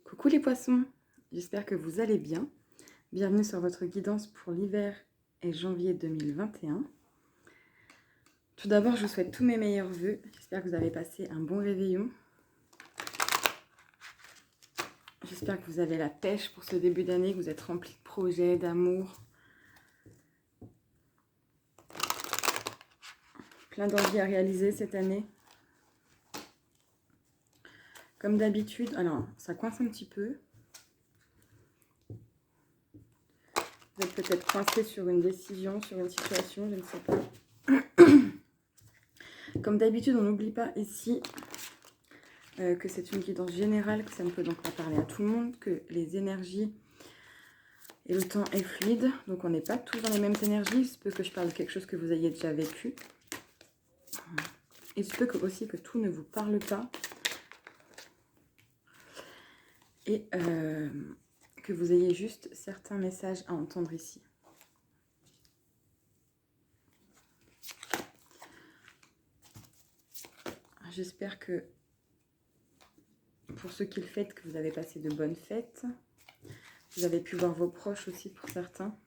Coucou les poissons, j'espère que vous allez bien. Bienvenue sur votre guidance pour l'hiver et janvier 2021. Tout d'abord, je vous souhaite tous mes meilleurs vœux. J'espère que vous avez passé un bon réveillon. J'espère que vous avez la pêche pour ce début d'année, que vous êtes remplis de projets, d'amour. Plein d'envie à réaliser cette année. Comme d'habitude, alors ça coince un petit peu. Vous êtes peut-être coincé sur une décision, sur une situation, je ne sais pas. Comme d'habitude, on n'oublie pas ici que c'est une guidance générale, que ça ne peut donc pas parler à tout le monde, que les énergies et le temps est fluide, donc on n'est pas tous dans les mêmes énergies. Il se peut que je parle de quelque chose que vous ayez déjà vécu. Il se peut aussi que tout ne vous parle pas. Et que vous ayez juste certains messages à entendre ici. J'espère que pour ceux qui le fêtent, que vous avez passé de bonnes fêtes. Vous avez pu voir vos proches aussi pour certains.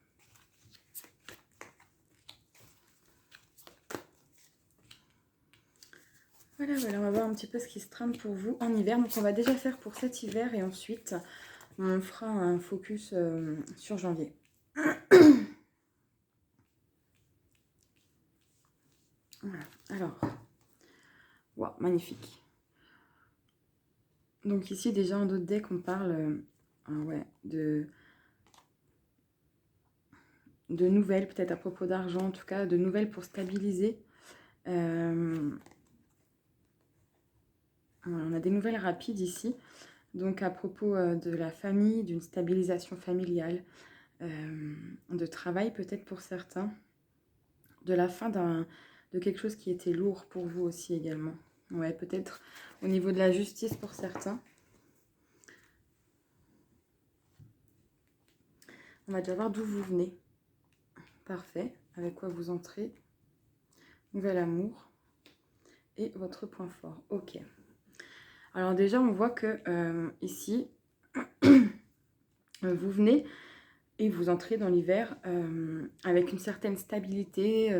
Voilà, on va voir un petit peu ce qui se trame pour vous en hiver. Donc on va déjà faire pour cet hiver et ensuite on fera un focus sur janvier. Voilà, alors, wow, magnifique. Donc ici déjà en d'autres decks on parle ouais, de nouvelles, peut-être à propos d'argent, en tout cas de nouvelles pour stabiliser. On a des nouvelles rapides ici, donc à propos de la famille, d'une stabilisation familiale, de travail peut-être pour certains, de la fin de quelque chose qui était lourd pour vous aussi également. Ouais, peut-être au niveau de la justice pour certains. On va déjà voir d'où vous venez. Parfait. Avec quoi vous entrez. Nouvel amour. Et votre point fort. Ok. Alors déjà, on voit que ici, vous venez et vous entrez dans l'hiver avec une certaine stabilité.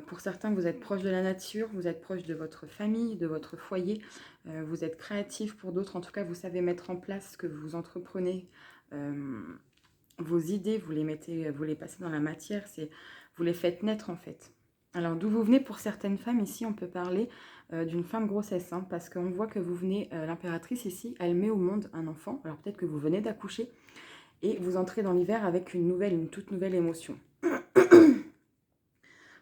Pour certains, vous êtes proche de la nature, vous êtes proche de votre famille, de votre foyer. Vous êtes créatif. Pour d'autres, en tout cas, vous savez mettre en place ce que vous entreprenez. Vos idées, vous les passez dans la matière. Vous les faites naître en fait. Alors d'où vous venez pour certaines femmes, ici on peut parler d'une fin de grossesse, hein, parce qu'on voit que vous venez, l'impératrice ici, elle met au monde un enfant, alors peut-être que vous venez d'accoucher, et vous entrez dans l'hiver avec une toute nouvelle émotion.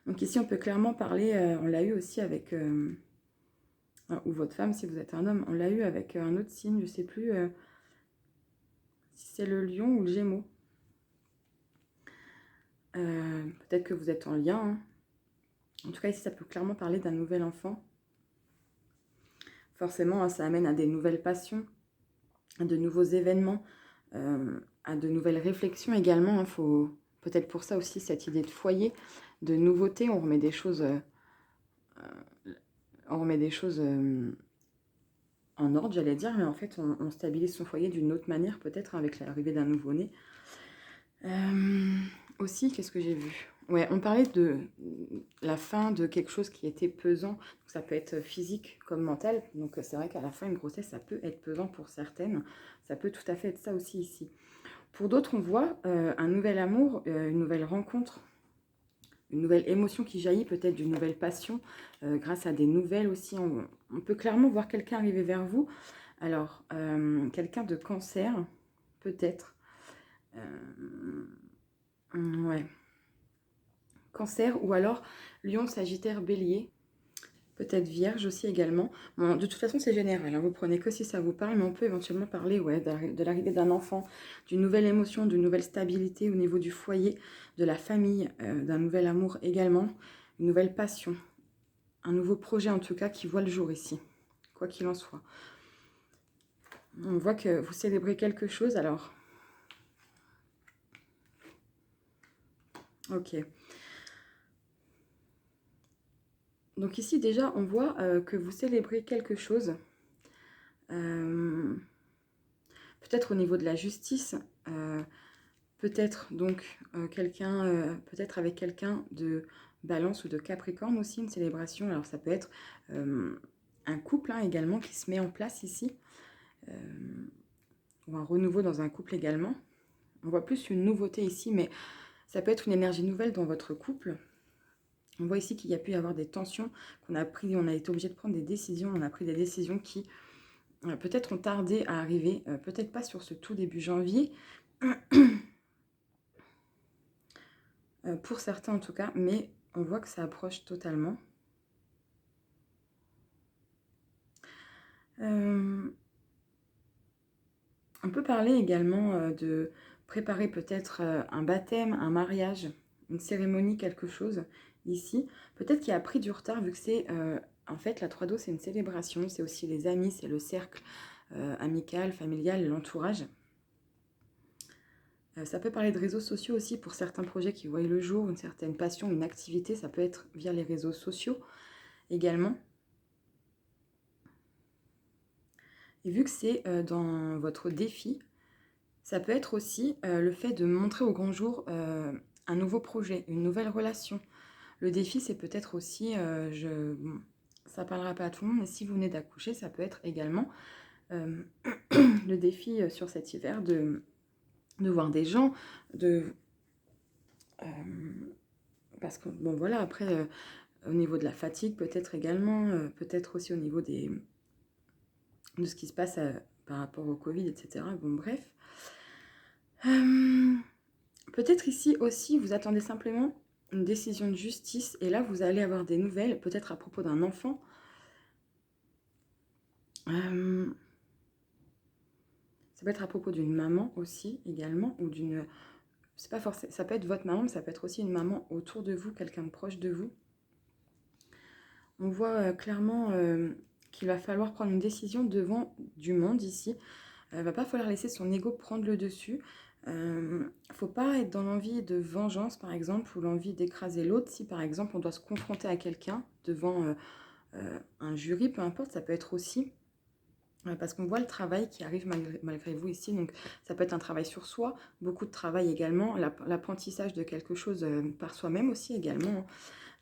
Donc ici on peut clairement parler, on l'a eu aussi avec, ou votre femme si vous êtes un homme, on l'a eu avec un autre signe, je ne sais plus si c'est le lion ou le gémeau. Peut-être que vous êtes en lien, hein. En tout cas, ici, ça peut clairement parler d'un nouvel enfant. Forcément, ça amène à des nouvelles passions, à de nouveaux événements, à de nouvelles réflexions également. Il faut peut-être pour ça aussi cette idée de foyer, de nouveauté. On remet des choses, en ordre, j'allais dire, mais en fait, on stabilise son foyer d'une autre manière, peut-être avec l'arrivée d'un nouveau-né. Aussi, qu'est-ce que j'ai vu? Ouais, on parlait de la fin de quelque chose qui était pesant. Donc, ça peut être physique comme mental. Donc c'est vrai qu'à la fin, une grossesse, ça peut être pesant pour certaines. Ça peut tout à fait être ça aussi ici. Pour d'autres, on voit un nouvel amour, une nouvelle rencontre, une nouvelle émotion qui jaillit, peut-être d'une nouvelle passion, grâce à des nouvelles aussi. On peut clairement voir quelqu'un arriver vers vous. Alors, quelqu'un de cancer, peut-être. Ouais. Cancer ou alors Lion, Sagittaire, Bélier, peut-être Vierge aussi également. Bon, de toute façon, c'est général, hein, vous prenez que si ça vous parle, mais on peut éventuellement parler ouais, de l'arrivée d'un enfant, d'une nouvelle émotion, d'une nouvelle stabilité au niveau du foyer, de la famille, d'un nouvel amour également, une nouvelle passion, un nouveau projet en tout cas qui voit le jour ici, quoi qu'il en soit. On voit que vous célébrez quelque chose alors. Ok. Donc ici déjà, on voit que vous célébrez quelque chose. peut-être au niveau de la justice, peut-être donc peut-être avec quelqu'un de Balance ou de Capricorne aussi, une célébration. Alors ça peut être un couple hein, également qui se met en place ici, ou un renouveau dans un couple également. On voit plus une nouveauté ici, mais ça peut être une énergie nouvelle dans votre couple. On voit ici qu'il y a pu y avoir des tensions, on a été obligé de prendre des décisions, on a pris des décisions qui peut-être ont tardé à arriver, peut-être pas sur ce tout début janvier, pour certains en tout cas, mais on voit que ça approche totalement. On peut parler également de préparer peut-être un baptême, un mariage, une cérémonie, quelque chose ici. Peut-être qu'il a pris du retard vu que c'est... en fait, la 3 d'eau, c'est une célébration, c'est aussi les amis, c'est le cercle amical, familial, l'entourage. Ça peut parler de réseaux sociaux aussi pour certains projets qui voient le jour, une certaine passion, une activité, ça peut être via les réseaux sociaux également. Et vu que c'est dans votre défi, ça peut être aussi le fait de montrer au grand jour un nouveau projet, une nouvelle relation. Le défi, c'est peut-être aussi, bon, ça ne parlera pas à tout le monde, mais si vous venez d'accoucher, ça peut être également le défi sur cet hiver de voir des gens, parce que, bon voilà, après, au niveau de la fatigue, peut-être également, peut-être aussi au niveau de ce qui se passe par rapport au Covid, etc. Bon, bref. Peut-être ici aussi, vous attendez simplement une décision de justice, et là, vous allez avoir des nouvelles, peut-être à propos d'un enfant. Ça peut être à propos d'une maman aussi, également, ou d'une... C'est pas forcément, ça peut être votre maman, mais ça peut être aussi une maman autour de vous, quelqu'un de proche de vous. On voit clairement qu'il va falloir prendre une décision devant du monde ici. Il ne va pas falloir laisser son ego prendre le dessus. Il ne faut pas être dans l'envie de vengeance, par exemple, ou l'envie d'écraser l'autre. Si, par exemple, on doit se confronter à quelqu'un devant un jury, peu importe, ça peut être aussi... parce qu'on voit le travail qui arrive malgré vous ici, donc ça peut être un travail sur soi, beaucoup de travail également, l'apprentissage de quelque chose par soi-même aussi également,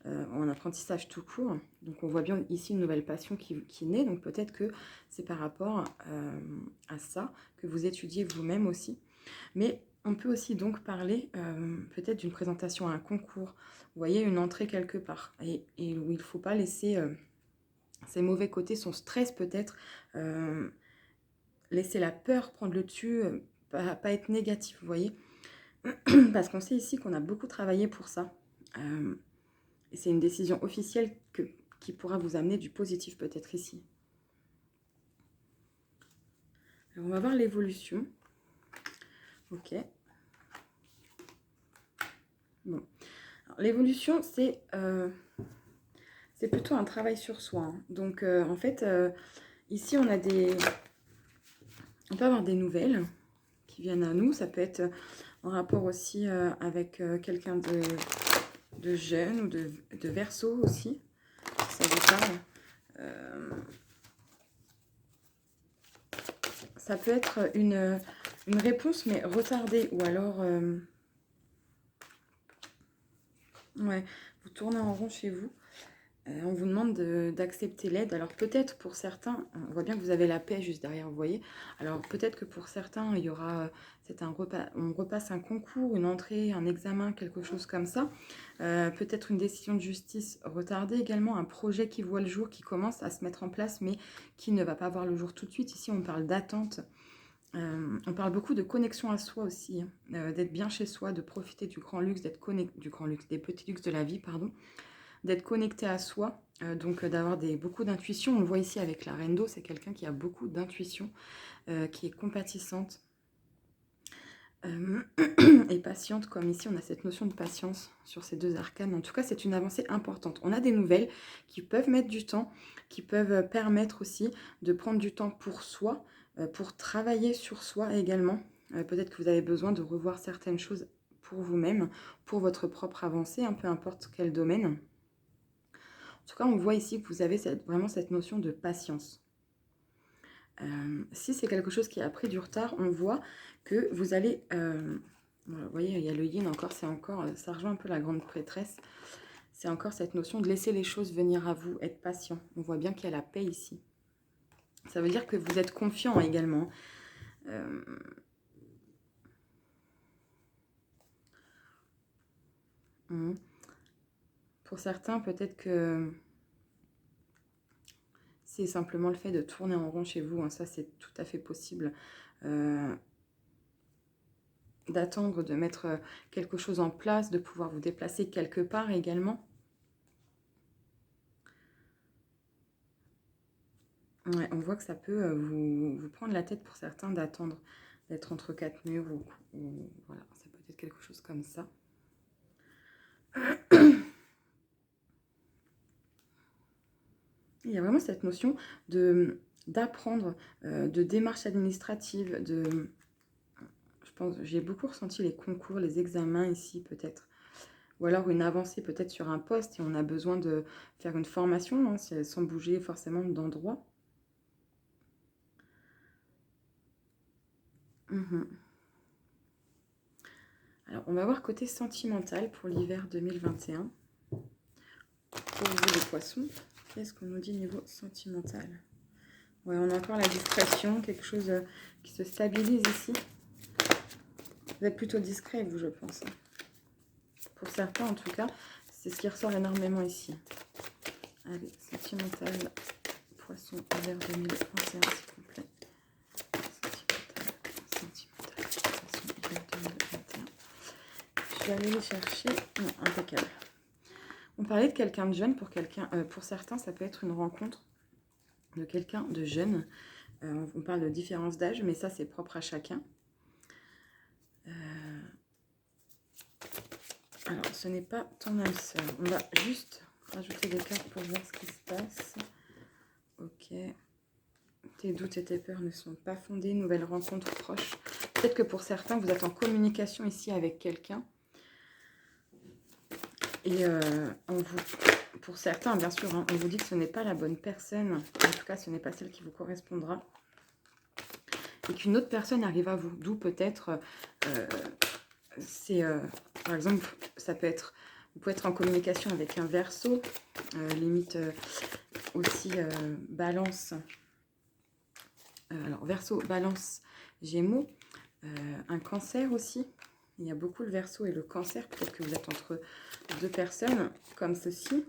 en apprentissage tout court. Donc on voit bien ici une nouvelle passion qui naît, donc peut-être que c'est par rapport à ça que vous étudiez vous-même aussi. Mais on peut aussi donc parler peut-être d'une présentation à un concours, vous voyez, une entrée quelque part, et où il ne faut pas laisser... ses mauvais côtés, son stress peut-être, laisser la peur prendre le dessus, pas être négatif, vous voyez. Parce qu'on sait ici qu'on a beaucoup travaillé pour ça. Et c'est une décision officielle qui pourra vous amener du positif peut-être ici. Alors on va voir l'évolution. Ok. Bon. L'évolution, c'est plutôt un travail sur soi. Hein. Donc en fait, ici on a on peut avoir des nouvelles qui viennent à nous. Ça peut être en rapport aussi avec quelqu'un de jeune ou de Verseau aussi, si ça vous parle. Ça peut être une réponse mais retardée, ou alors ouais, vous tournez en rond chez vous. On vous demande d'accepter l'aide. Alors peut-être pour certains, on voit bien que vous avez la paix juste derrière, vous voyez. Alors peut-être que pour certains, il y aura, on repasse un concours, une entrée, un examen, quelque chose comme ça. Peut-être une décision de justice retardée également, un projet qui voit le jour, qui commence à se mettre en place, mais qui ne va pas voir le jour tout de suite. Ici, on parle d'attente. On parle beaucoup de connexion à soi aussi, hein. D'être bien chez soi, de profiter du grand luxe, des petits luxes de la vie, pardon. D'être connecté à soi, donc d'avoir beaucoup d'intuition. On le voit ici avec la Reine d'eau, c'est quelqu'un qui a beaucoup d'intuition, qui est compatissante et patiente, comme ici on a cette notion de patience sur ces deux arcanes. En tout cas, c'est une avancée importante. On a des nouvelles qui peuvent mettre du temps, qui peuvent permettre aussi de prendre du temps pour soi, pour travailler sur soi également. Peut-être que vous avez besoin de revoir certaines choses pour vous-même, pour votre propre avancée, hein, peu importe quel domaine. En tout cas, on voit ici que vous avez vraiment cette notion de patience. Si c'est quelque chose qui a pris du retard, on voit que vous allez... voilà, vous voyez, il y a le yin encore, c'est encore... ça rejoint un peu la grande prêtresse. C'est encore cette notion de laisser les choses venir à vous, être patient. On voit bien qu'il y a la paix ici. Ça veut dire que vous êtes confiant également. Pour certains, peut-être que c'est simplement le fait de tourner en rond chez vous. Hein, ça, c'est tout à fait possible. D'attendre, de mettre quelque chose en place, de pouvoir vous déplacer quelque part également. Ouais, on voit que ça peut vous prendre la tête pour certains d'attendre, d'être entre quatre murs ou voilà, ça peut être quelque chose comme ça. Il y a vraiment cette notion d'apprendre, de démarche administrative, je pense, j'ai beaucoup ressenti les concours, les examens ici peut-être. Ou alors une avancée peut-être sur un poste et on a besoin de faire une formation hein, sans bouger forcément d'endroit. Alors, on va voir côté sentimental pour l'hiver 2021. Pour vous les poissons, qu'est-ce qu'on nous dit niveau sentimental? Ouais, on a encore la discrétion, quelque chose qui se stabilise ici. Vous êtes plutôt discret, vous, je pense. Pour certains, en tout cas, c'est ce qui ressort énormément ici. Allez, sentimental, poisson, hiver 2021, s'il vous plaît. Sentimental, poisson, hiver 2021. Je vais aller les chercher. Non, impeccable. On parlait de quelqu'un de jeune. Pour certains, ça peut être une rencontre de quelqu'un de jeune. On parle de différence d'âge, mais ça, c'est propre à chacun. Alors, ce n'est pas ton âme sœur. On va juste rajouter des cartes pour voir ce qui se passe. Ok. Tes doutes et tes peurs ne sont pas fondés. Nouvelle rencontre proche. Peut-être que pour certains, vous êtes en communication ici avec quelqu'un. Et pour certains, bien sûr, hein, on vous dit que ce n'est pas la bonne personne. En tout cas, ce n'est pas celle qui vous correspondra. Et qu'une autre personne arrive à vous. D'où peut-être, par exemple, ça peut être, vous pouvez être en communication avec un Verseau, limite aussi Balance. Alors, Verseau, Balance, Gémeaux, un Cancer aussi. Il y a beaucoup le Verseau et le Cancer. Peut-être que vous êtes entre deux personnes comme ceci.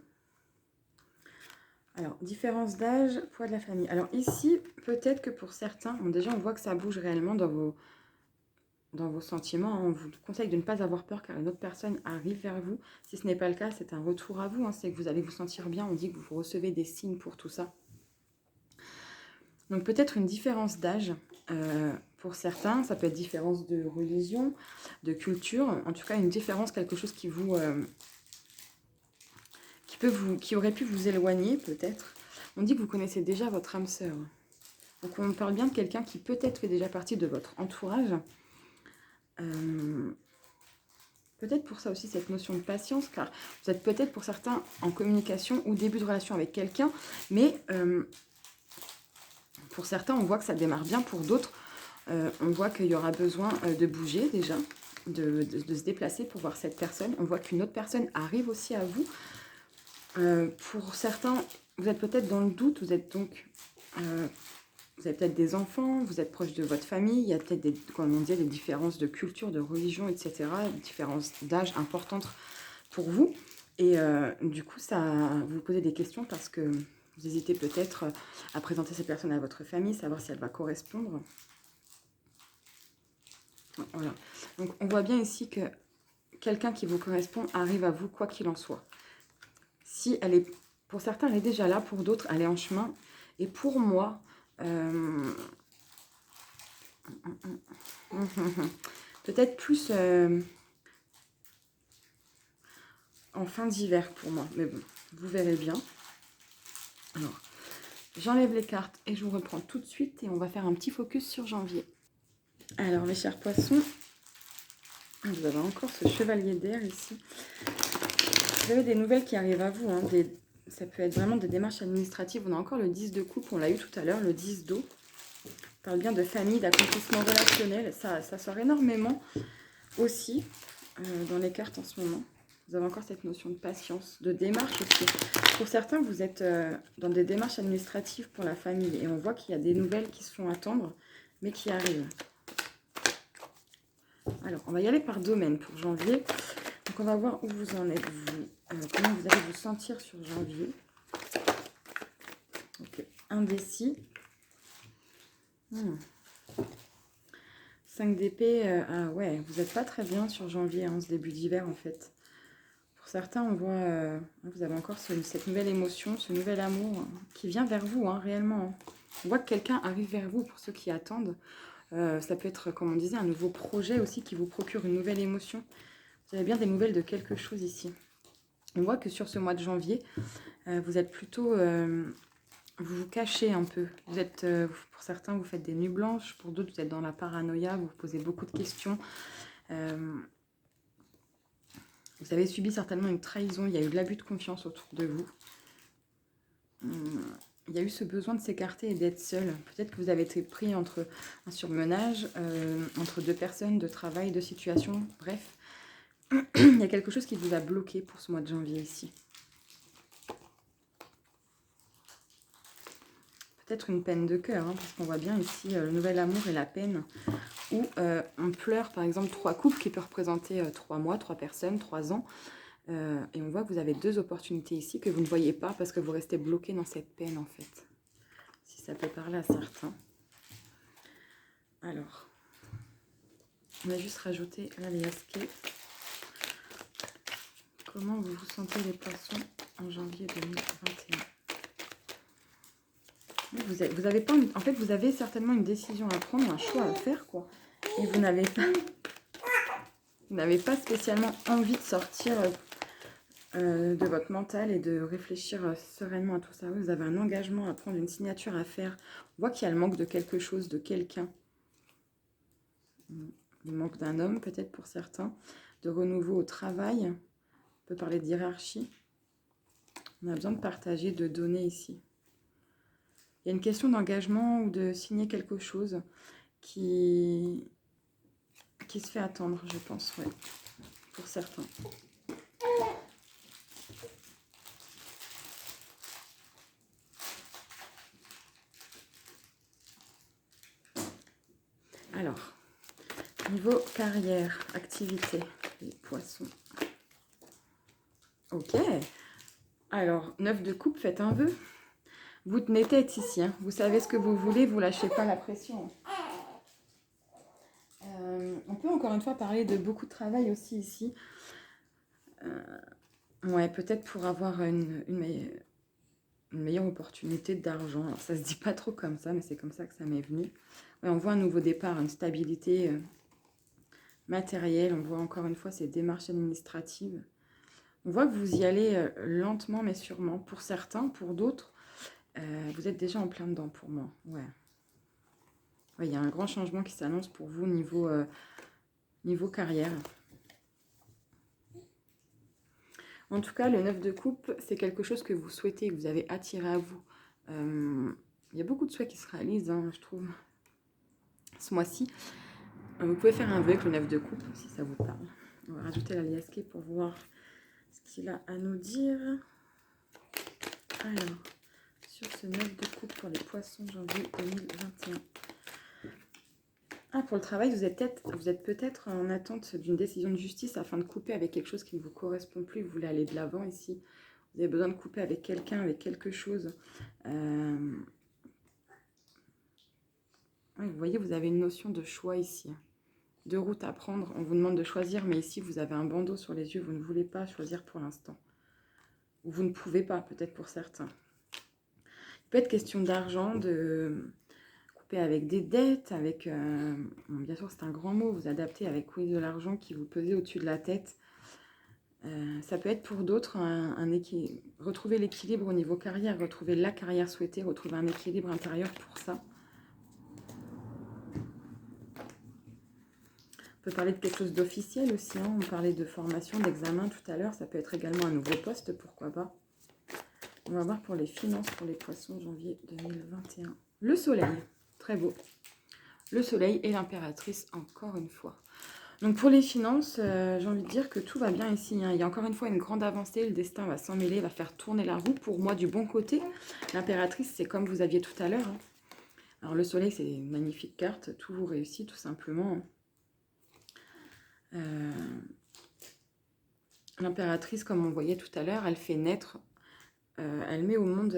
Alors, différence d'âge, poids de la famille. Alors ici, peut-être que pour certains, bon, déjà on voit que ça bouge réellement dans vos sentiments. Hein. On vous conseille de ne pas avoir peur car une autre personne arrive vers vous. Si ce n'est pas le cas, c'est un retour à vous. Hein. C'est que vous allez vous sentir bien. On dit que vous recevez des signes pour tout ça. Donc peut-être une différence d'âge. Pour certains, ça peut être différence de religion, de culture. En tout cas, une différence, quelque chose qui vous... qui aurait pu vous éloigner peut-être. On dit que vous connaissez déjà votre âme sœur. Donc on parle bien de quelqu'un qui peut-être fait déjà partie de votre entourage. Peut-être pour ça aussi cette notion de patience, car vous êtes peut-être pour certains en communication ou début de relation avec quelqu'un, mais pour certains on voit que ça démarre bien, pour d'autres on voit qu'il y aura besoin de bouger déjà, de se déplacer pour voir cette personne. On voit qu'une autre personne arrive aussi à vous. Pour certains, vous êtes peut-être dans le doute, vous êtes donc... vous avez peut-être des enfants, vous êtes proche de votre famille, il y a peut-être, comme on dit, des différences de culture, de religion, etc., des différences d'âge importantes pour vous. Et du coup, vous vous posez des questions parce que vous hésitez peut-être à présenter ces personnes à votre famille, savoir si elle va correspondre. Voilà. Donc, on voit bien ici que quelqu'un qui vous correspond arrive à vous, quoi qu'il en soit. Si elle est, pour certains, elle est déjà là, pour d'autres, elle est en chemin. Et pour moi... peut-être plus en fin d'hiver pour moi, mais bon, vous verrez bien. Alors, j'enlève les cartes et je vous reprends tout de suite et on va faire un petit focus sur janvier. Alors, mes chers poissons, vous avez encore ce chevalier d'air ici. Vous avez des nouvelles qui arrivent à vous, hein, ça peut être vraiment des démarches administratives. On a encore le 10 de coupe, on l'a eu tout à l'heure, le 10 d'eau. parle bien de famille, d'accomplissement relationnel. Ça sort énormément aussi dans les cartes en ce moment. Vous avez encore cette notion de patience, de démarche aussi. Pour certains, vous êtes dans des démarches administratives pour la famille. Et on voit qu'il y a des nouvelles qui se font attendre, mais qui arrivent. Alors, on va y aller par domaine pour janvier. Donc, on va voir où vous en êtes, vous. Comment vous allez vous sentir sur janvier. Ok, indécis. 5 d'épée. Ah ouais, vous n'êtes pas très bien sur janvier, ce début d'hiver en fait. Pour certains, on voit, vous avez encore cette nouvelle émotion, ce nouvel amour qui vient vers vous, réellement. On voit que quelqu'un arrive vers vous pour ceux qui attendent. Ça peut être, comme on disait, un nouveau projet aussi qui vous procure une nouvelle émotion. Vous avez bien des nouvelles de quelque chose ici. On voit que sur ce mois de janvier, vous êtes plutôt... vous vous cachez un peu. Vous êtes, pour certains, vous faites des nuits blanches. Pour d'autres, vous êtes dans la paranoïa. Vous vous posez beaucoup de questions. Vous avez subi certainement une trahison. Il y a eu de l'abus de confiance autour de vous. Il y a eu ce besoin de s'écarter et d'être seul. Peut-être que vous avez été pris entre un surmenage, entre deux personnes, de travail, de situation. Bref, il y a quelque chose qui vous a bloqué pour ce mois de janvier ici. Peut-être une peine de cœur, parce qu'on voit bien ici le nouvel amour et la peine, où on pleure par exemple 3 couples qui peuvent représenter 3 mois, 3 personnes, 3 ans. Et on voit que vous avez 2 opportunités ici que vous ne voyez pas parce que vous restez bloqué dans cette peine en fait. Si ça peut parler à certains. Alors, on va juste rajouter l'aliasqué. Comment vous vous sentez les poissons en janvier 2021 ? Vous avez pas, en fait, vous avez certainement une décision à prendre, un choix à faire, quoi. Et vous n'avez pas spécialement envie de sortir de votre mental et de réfléchir sereinement à tout ça. Vous avez un engagement à prendre, une signature à faire. On voit qu'il y a le manque de quelque chose, de quelqu'un. Le manque d'un homme, peut-être pour certains. De renouveau au travail. On peut parler de hiérarchie. On a besoin de partager, de donner ici. Il y a une question d'engagement ou de signer quelque chose qui se fait attendre, je pense, ouais, pour certains. Alors, niveau carrière, activité, les poissons. Ok. Alors, 9 de coupe, faites un vœu. Vous tenez tête ici, vous savez ce que vous voulez, vous lâchez pas la pression. On peut encore une fois parler de beaucoup de travail aussi ici. Ouais, peut-être pour avoir une meilleure opportunité d'argent. Alors ça se dit pas trop comme ça, mais c'est comme ça que ça m'est venu. Ouais, on voit un nouveau départ, une stabilité matérielle. On voit encore une fois ces démarches administratives. On voit que vous y allez lentement mais sûrement. Pour certains, pour d'autres, vous êtes déjà en plein dedans pour moi. Ouais. Ouais, il y a un grand changement qui s'annonce pour vous niveau carrière. En tout cas, le 9 de coupe, c'est quelque chose que vous souhaitez, que vous avez attiré à vous. Il y a beaucoup de souhaits qui se réalisent, je trouve, ce mois-ci. Vous pouvez faire un vœu avec le 9 de coupe, si ça vous parle. On va rajouter l'aliasqué pour voir ce qu'il a à nous dire. Alors, sur ce 9 de coupe pour les poissons janvier 2021. Ah, pour le travail, vous êtes peut-être en attente d'une décision de justice afin de couper avec quelque chose qui ne vous correspond plus. Vous voulez aller de l'avant ici. Vous avez besoin de couper avec quelqu'un, avec quelque chose. Oui, vous voyez, vous avez une notion de choix ici. De route à prendre. On vous demande de choisir, mais ici, vous avez un bandeau sur les yeux. Vous ne voulez pas choisir pour l'instant. Ou vous ne pouvez pas, peut-être pour certains. Il peut être question d'argent, de couper avec des dettes, avec... bien sûr, c'est un grand mot. Vous adaptez avec de l'argent qui vous pesait au-dessus de la tête. Ça peut être pour d'autres retrouver l'équilibre au niveau carrière, retrouver la carrière souhaitée, retrouver un équilibre intérieur pour ça. On peut parler de quelque chose d'officiel aussi, on parlait de formation, d'examen tout à l'heure, ça peut être également un nouveau poste, pourquoi pas. On va voir pour les finances, pour les poissons, janvier 2021. Le soleil, très beau. le soleil et l'impératrice encore une fois. Donc pour les finances, j'ai envie de dire que tout va bien ici, hein. Il y a encore une fois une grande avancée, le destin va s'en mêler, va faire tourner la roue. Pour moi, du bon côté, l'impératrice, c'est comme vous aviez tout à l'heure, hein. Alors le soleil, c'est une magnifique carte, tout vous réussit tout simplement. L'impératrice, comme on voyait tout à l'heure, elle fait naître, elle met au monde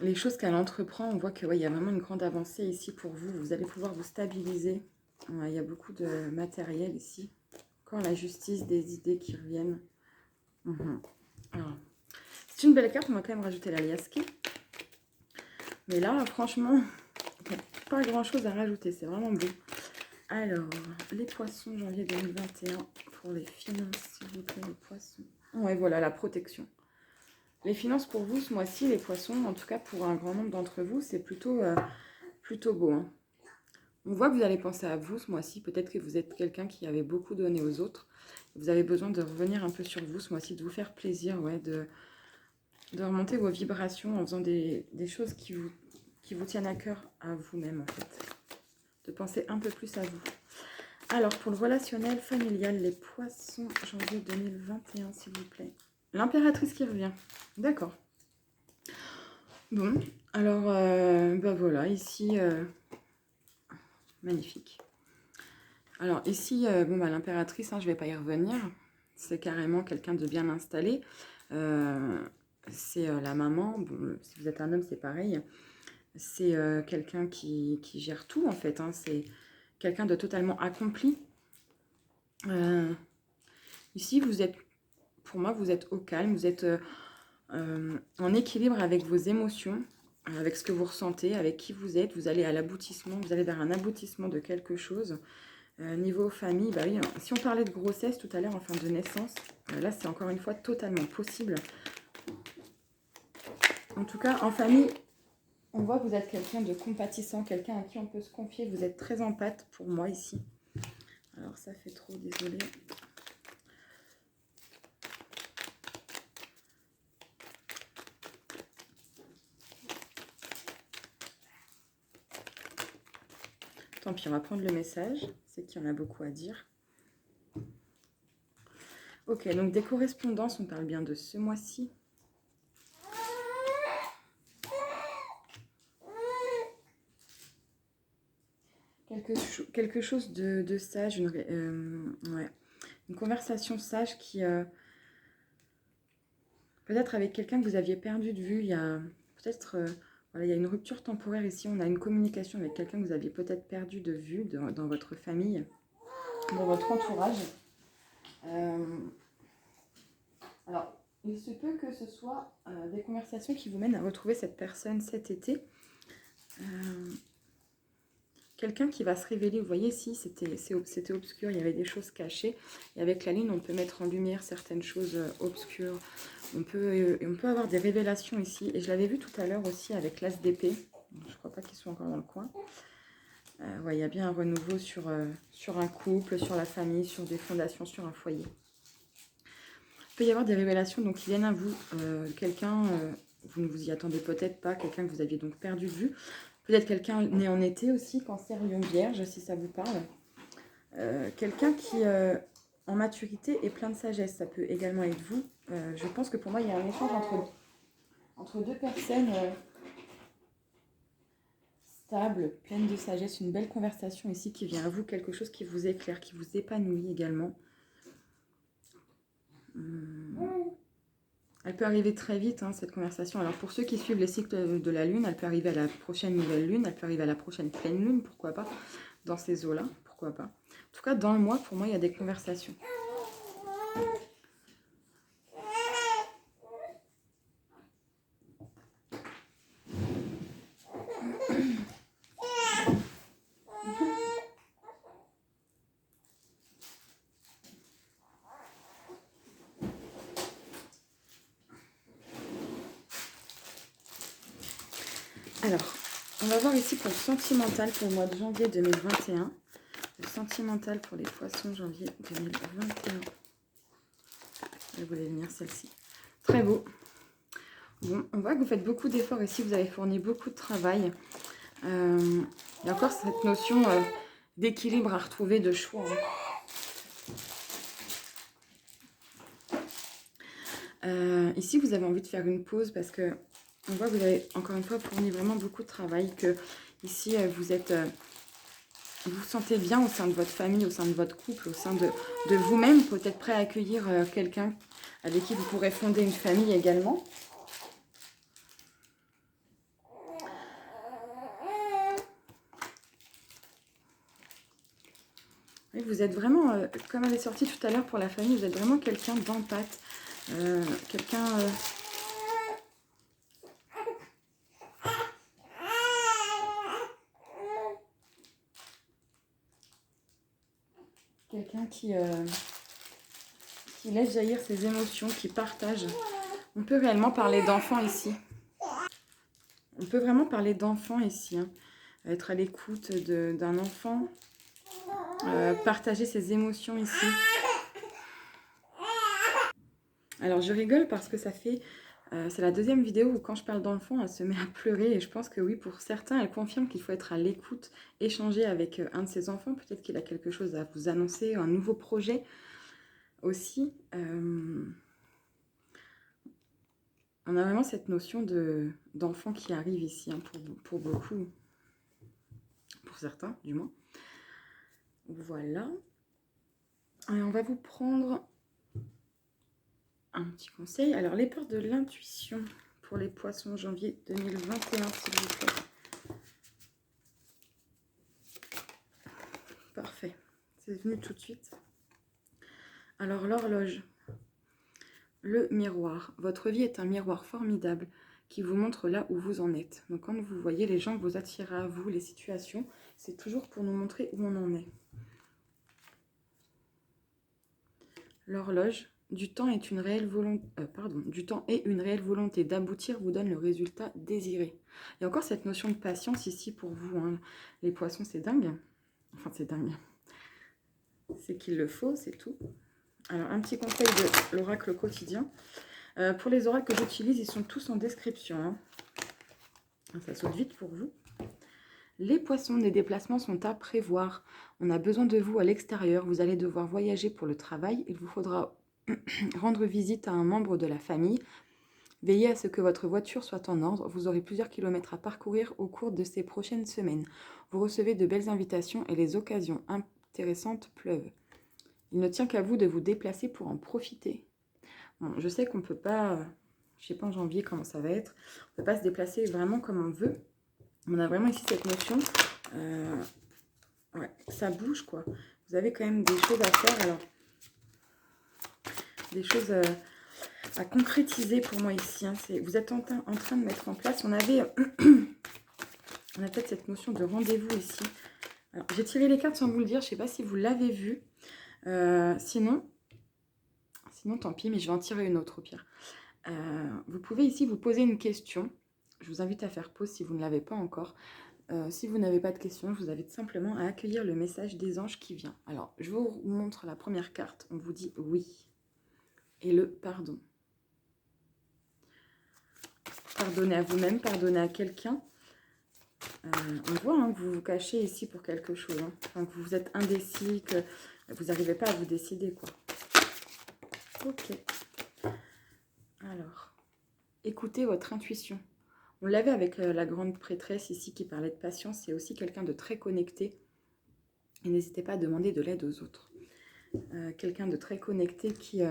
les choses qu'elle entreprend. On voit qu'il ouais, y a vraiment une grande avancée ici pour vous. Vous allez pouvoir vous stabiliser. Ouais, il y a beaucoup de matériel ici. Encore la justice, des idées qui reviennent. C'est une belle carte, on va quand même rajouter la liasquée. Mais là, franchement, pas grand chose à rajouter, c'est vraiment beau. Alors, les poissons, janvier 2021, pour les finances, s'il vous plaît, les poissons. Ouais, voilà, la protection. Les finances pour vous, ce mois-ci, les poissons, en tout cas pour un grand nombre d'entre vous, c'est plutôt beau, hein. On voit que vous allez penser à vous ce mois-ci. Peut-être que vous êtes quelqu'un qui avait beaucoup donné aux autres. Vous avez besoin de revenir un peu sur vous ce mois-ci, de vous faire plaisir, ouais, de remonter vos vibrations en faisant des choses qui vous tiennent à cœur à vous-même, en fait. De penser un peu plus à vous. Alors, pour le relationnel familial, les poissons, janvier 2021, s'il vous plaît. L'impératrice qui revient. D'accord. Bon, alors, bah voilà, ici, magnifique. Alors, ici, bon, bah, l'impératrice, hein, je ne vais pas y revenir. C'est carrément quelqu'un de bien installé. C'est la maman. Bon, si vous êtes un homme, c'est pareil. C'est quelqu'un qui gère tout, en fait, hein. C'est quelqu'un de totalement accompli. Ici, vous êtes, pour moi, vous êtes au calme, vous êtes en équilibre avec vos émotions, avec ce que vous ressentez, avec qui vous êtes. Vous allez à l'aboutissement, vous allez vers un aboutissement de quelque chose. Niveau famille, bah oui, si on parlait de grossesse tout à l'heure, enfin de naissance, là, c'est encore une fois totalement possible. En tout cas, en famille, on voit que vous êtes quelqu'un de compatissant, quelqu'un à qui on peut se confier. Vous êtes très empathe pour moi ici. Alors ça fait trop, désolée. Tant pis, on va prendre le message. C'est qu'il y en a beaucoup à dire. Ok, donc des correspondances, on parle bien de ce mois-ci. Quelque chose de sage, ouais, une conversation sage qui... peut-être avec quelqu'un que vous aviez perdu de vue, il y a peut-être... voilà, il y a une rupture temporaire ici, on a une communication avec quelqu'un que vous aviez peut-être perdu de vue dans votre famille, dans votre entourage. Alors, il se peut que ce soit des conversations qui vous mènent à retrouver cette personne cet été. Quelqu'un qui va se révéler, vous voyez ici, c'était obscur, il y avait des choses cachées. Et avec la lune, on peut mettre en lumière certaines choses obscures. On peut avoir des révélations ici. Et je l'avais vu tout à l'heure aussi avec l'as d'épée. Je ne crois pas qu'ils soient encore dans le coin. Ouais, il y a bien un renouveau sur un couple, sur la famille, sur des fondations, sur un foyer. Il peut y avoir des révélations donc, qui viennent à vous. Quelqu'un, vous ne vous y attendez peut-être pas, quelqu'un que vous aviez donc perdu de vue. Peut-être quelqu'un né en été aussi, Cancer, Lion, Vierge, si ça vous parle. Quelqu'un qui, en maturité, est plein de sagesse. Ça peut également être vous. Je pense que pour moi, il y a un échange entre deux personnes stables, pleines de sagesse. Une belle conversation ici qui vient à vous, quelque chose qui vous éclaire, qui vous épanouit également. Elle peut arriver très vite, hein, cette conversation. Alors, pour ceux qui suivent les cycles de la Lune, elle peut arriver à la prochaine nouvelle Lune, elle peut arriver à la prochaine pleine Lune, pourquoi pas, dans ces eaux-là, pourquoi pas. En tout cas, dans le mois, pour moi, il y a des conversations. Alors, on va voir ici pour le sentimental pour le mois de janvier 2021. Le sentimental pour les poissons, janvier 2021. Elle voulait venir celle-ci. Très beau. Bon, on voit que vous faites beaucoup d'efforts ici. Vous avez fourni beaucoup de travail. Il y a encore cette notion d'équilibre à retrouver, de choix. Ici, vous avez envie de faire une pause parce que on voit que vous avez encore une fois fourni vraiment beaucoup de travail, que ici vous êtes, vous vous sentez bien au sein de votre famille, au sein de votre couple, au sein de vous-même, peut-être prêt à accueillir quelqu'un avec qui vous pourrez fonder une famille également. Et vous êtes vraiment, comme elle est sortie tout à l'heure pour la famille, vous êtes vraiment quelqu'un d'empathe, quelqu'un... quelqu'un qui laisse jaillir ses émotions, qui partage. On peut réellement parler d'enfants ici. On peut vraiment parler d'enfants ici. Hein. Être à l'écoute d'un enfant. Partager ses émotions ici. Alors je rigole parce que ça fait... c'est la deuxième vidéo où quand je parle d'enfants, elle se met à pleurer. Et je pense que oui, pour certains, elle confirme qu'il faut être à l'écoute, échanger avec un de ses enfants. Peut-être qu'il a quelque chose à vous annoncer, un nouveau projet aussi. On a vraiment cette notion d'enfant qui arrive ici, hein, pour beaucoup, pour certains du moins. Voilà. Et on va vous prendre un petit conseil. Alors, les portes de l'intuition pour les poissons janvier 2021, s'il vous plaît. Parfait. C'est venu tout de suite. Alors, l'horloge. Le miroir. Votre vie est un miroir formidable qui vous montre là où vous en êtes. Donc quand vous voyez les gens que vous attirez à vous, les situations, c'est toujours pour nous montrer où on en est. L'horloge. Du temps est une réelle volonté, du temps et une réelle volonté d'aboutir vous donne le résultat désiré. Il y a encore cette notion de patience ici pour vous. Hein. Les poissons, c'est dingue. Enfin, c'est dingue. C'est qu'il le faut, c'est tout. Alors, un petit conseil de l'oracle quotidien. Pour les oracles que j'utilise, ils sont tous en description. Hein. Ça saute vite pour vous. Les poissons, les déplacements sont à prévoir. On a besoin de vous à l'extérieur. Vous allez devoir voyager pour le travail. Il vous faudra rendre visite à un membre de la famille. Veillez à ce que votre voiture soit en ordre. Vous aurez plusieurs kilomètres à parcourir au cours de ces prochaines semaines. Vous recevez de belles invitations et les occasions intéressantes pleuvent. Il ne tient qu'à vous de vous déplacer pour en profiter. Bon, je sais qu'on ne peut pas, je ne sais pas en janvier comment ça va être, on ne peut pas se déplacer vraiment comme on veut. On a vraiment ici cette notion, ouais, ça bouge quoi. Vous avez quand même des choses à faire, alors des choses à concrétiser pour moi ici. Hein. Vous êtes en train de mettre en place, on a peut-être cette notion de rendez-vous ici. Alors, j'ai tiré les cartes sans vous le dire, je ne sais pas si vous l'avez vu. Sinon, tant pis, mais je vais en tirer une autre au pire. Vous pouvez ici vous poser une question. Je vous invite à faire pause si vous ne l'avez pas encore. Si vous n'avez pas de questions, je vous invite simplement à accueillir le message des anges qui vient. Alors, je vous montre la première carte. On vous dit oui. Et le pardon. Pardonnez à vous-même, pardonnez à quelqu'un. On voit hein, que vous vous cachez ici pour quelque chose. Hein. Enfin, que vous êtes indécis, que vous n'arrivez pas à vous décider, quoi. Ok. Alors, écoutez votre intuition. On l'avait avec la grande prêtresse ici qui parlait de patience. C'est aussi quelqu'un de très connecté. Et n'hésitez pas à demander de l'aide aux autres. Quelqu'un de très connecté qui...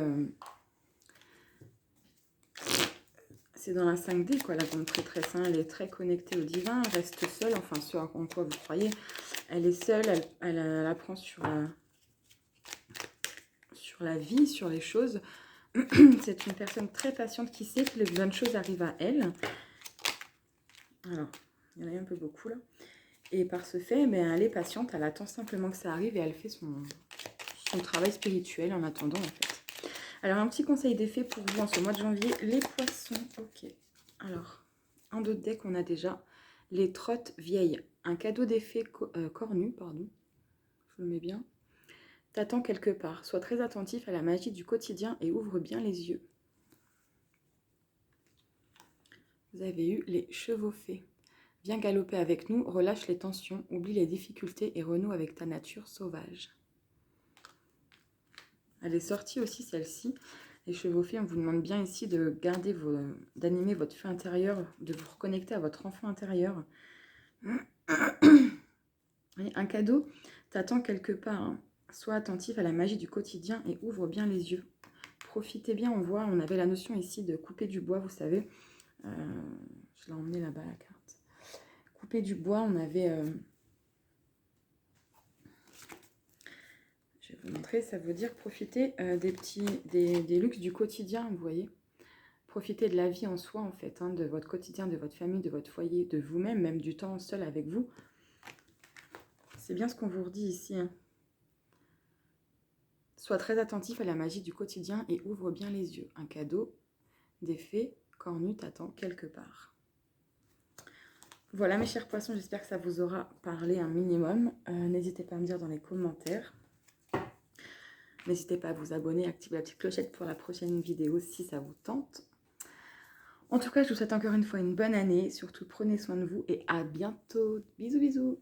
c'est dans la 5D, quoi, la grande prêtresse. Hein. Elle est très connectée au divin, elle reste seule, enfin, ce en quoi vous croyez. Elle est seule, elle apprend sur la vie, sur les choses. C'est une personne très patiente qui sait que les bonnes choses arrivent à elle. Alors, il y en a un peu beaucoup, là. Et par ce fait, ben, elle est patiente, elle attend simplement que ça arrive et elle fait son travail spirituel en attendant, en fait. Alors, un petit conseil d'effet pour vous en ce mois de janvier. Les poissons, ok. Alors, en d'autres decks, on a déjà les trottes vieilles. Un cadeau d'effet cornu, pardon. Je le mets bien. T'attends quelque part. Sois très attentif à la magie du quotidien et ouvre bien les yeux. Vous avez eu les chevaux fées. Viens galoper avec nous, relâche les tensions, oublie les difficultés et renoue avec ta nature sauvage. Elle est sortie aussi celle-ci. Les chevauchés, on vous demande bien ici de garder d'animer votre feu intérieur, de vous reconnecter à votre enfant intérieur. Et un cadeau t'attend quelque part. Hein. Sois attentif à la magie du quotidien et ouvre bien les yeux. Profitez bien, on voit, on avait la notion ici de couper du bois, vous savez. Je l'ai emmené là-bas la carte. Couper du bois, on avait... je vais vous montrer, ça veut dire profiter des luxes du quotidien, vous voyez. Profitez de la vie en soi, en fait, hein, de votre quotidien, de votre famille, de votre foyer, de vous-même, même du temps seul avec vous. C'est bien ce qu'on vous redit ici. Hein. Sois très attentif à la magie du quotidien et ouvre bien les yeux. Un cadeau, des fées, cornu t'attend quelque part. Voilà mes chers poissons, j'espère que ça vous aura parlé un minimum. N'hésitez pas à me dire dans les commentaires. N'hésitez pas à vous abonner, activer la petite clochette pour la prochaine vidéo si ça vous tente. En tout cas, je vous souhaite encore une fois une bonne année. Surtout, prenez soin de vous et à bientôt. Bisous, bisous.